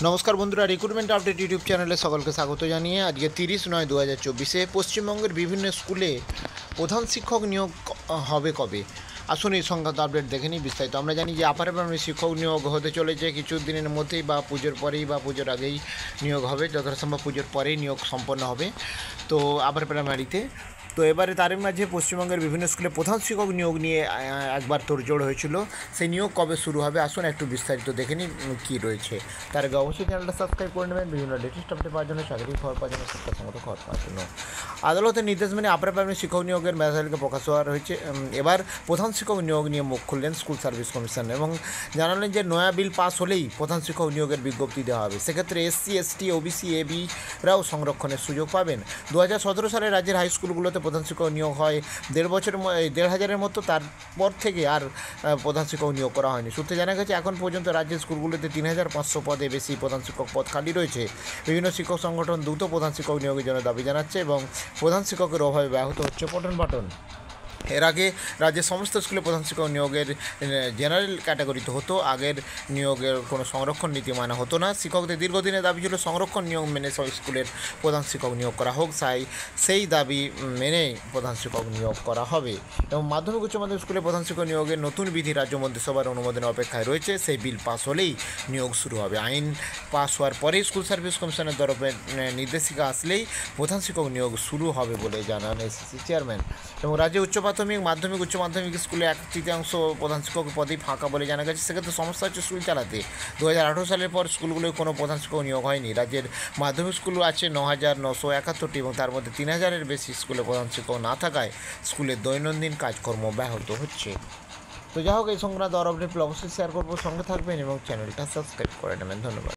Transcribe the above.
নমস্কার বন্ধুরা, recruitment update YouTube চ্যানেলে সকলকে স্বাগত জানিয়ে আজকে 30/9/2024 পশ্চিমবঙ্গের বিভিন্ন স্কুলে প্রধান শিক্ষক নিয়োগ হবে কবে। আসুন এই সংক্রান্ত আপডেট দেখে নিই বিস্তারিত। আমরা জানি যে আপার প্রাইমারি শিক্ষক নিয়োগ হতে চলেছে কিছু দিনের মধ্যেই, বা পুজোর পরেই বা পুজোর আগেই নিয়োগ হবে, যতটা সম্ভব পুজোর পরেই নিয়োগ সম্পন্ন হবে তো আপার প্রাইমারিতে। তো এবারে তারই মাঝে পশ্চিমবঙ্গের বিভিন্ন স্কুলে প্রধান শিক্ষক নিয়োগ নিয়ে একবার তোড়জোড় হয়েছিল। সেই নিয়োগ কবে শুরু হবে আসুন একটু বিস্তারিত দেখে নিই কী রয়েছে। তার আগে অবশ্যই চ্যানেলটা সাবস্ক্রাইব করে নেবেন বিভিন্ন লেটেস্ট আপডেট পাওয়ার জন্য, চাকরির খবর পাওয়ার জন্য, শিক্ষাসঙ্গত খবর পাওয়ার জন্য। আদালতের নির্দেশ মেনে আপার প্রাইমারি শিক্ষক নিয়োগের মেধাতালিকা প্রকাশ হওয়া হয়েছে। এবার প্রধান শিক্ষক নিয়োগ নিয়ে মুখ খুললেন স্কুল সার্ভিস কমিশন এবং জানালেন যে নয়া বিল পাস হলেই প্রধান শিক্ষক নিয়োগের বিজ্ঞপ্তি দেওয়া হবে। সেক্ষেত্রে SC, ST, OBC, AB-রাও সংরক্ষণের সুযোগ পাবেন। 2017 সালে রাজ্যের হাই স্কুলগুলোতে প্রধান শিক্ষক নিয়োগ হয় 1,500-এর মতো। তারপর থেকে আর প্রধান শিক্ষক নিয়োগ করা হয়নি। সূত্রে জানা গেছে এখন পর্যন্ত রাজ্যের স্কুলগুলোতে 3,500 পদে বেশি প্রধান শিক্ষক পদ খালি রয়েছে। বিভিন্ন শিক্ষক সংগঠন দ্রুত প্রধান শিক্ষক নিয়োগের জন্য দাবি জানাচ্ছে এবং প্রধান শিক্ষকের অভাবে ব্যাহত হচ্ছে পঠন পাঠন। এর আগে রাজ্যের সমস্ত স্কুলে প্রধান শিক্ষক নিয়োগের জেনারেল ক্যাটাগরিতে হতো। আগের নিয়োগের কোনো সংরক্ষণ নীতি মানা হতো না। শিক্ষকদের দীর্ঘদিনের দাবি ছিল সংরক্ষণ নিয়োগ মেনে সব স্কুলের প্রধান শিক্ষক নিয়োগ করা হোক, সেই দাবি মেনেই প্রধান শিক্ষক নিয়োগ করা হবে। এবং মাধ্যমিক উচ্চ মাধ্যমিক স্কুলে প্রধান শিক্ষক নিয়োগের নতুন বিধি রাজ্য মন্ত্রিসভার অনুমোদনের অপেক্ষায় রয়েছে। সেই বিল পাস হলেই নিয়োগ শুরু হবে। আইন পাস হওয়ার পরেই স্কুল সার্ভিস কমিশনের তরফে নির্দেশিকা আসলেই প্রধান শিক্ষক নিয়োগ শুরু হবে বলে জানান SCC চেয়ারম্যান। এবং রাজ্যে মাধ্যমিক উচ্চ মাধ্যমিক স্কুলে 1/3 প্রধান শিক্ষক পদেই ফাঁকা বলে জানা গেছে। সেক্ষেত্রে সমস্যা হচ্ছে স্কুল চালাতে। 2018 সালের পর স্কুলগুলোয় কোনো প্রধান শিক্ষক নিয়োগ হয়নি। রাজ্যের মাধ্যমিক স্কুল আছে 9,971টি এবং তার মধ্যে 3,000-এর বেশি স্কুলে প্রধান শিক্ষক না থাকায় স্কুলের দৈনন্দিন কাজকর্ম ব্যাহত হচ্ছে। তো যাই হোক, এই সংক্রান্ত আরও আপডেট অবশ্যই শেয়ার করবো, সঙ্গে থাকবেন এবং চ্যানেলটা সাবস্ক্রাইব করে নেবেন। ধন্যবাদ।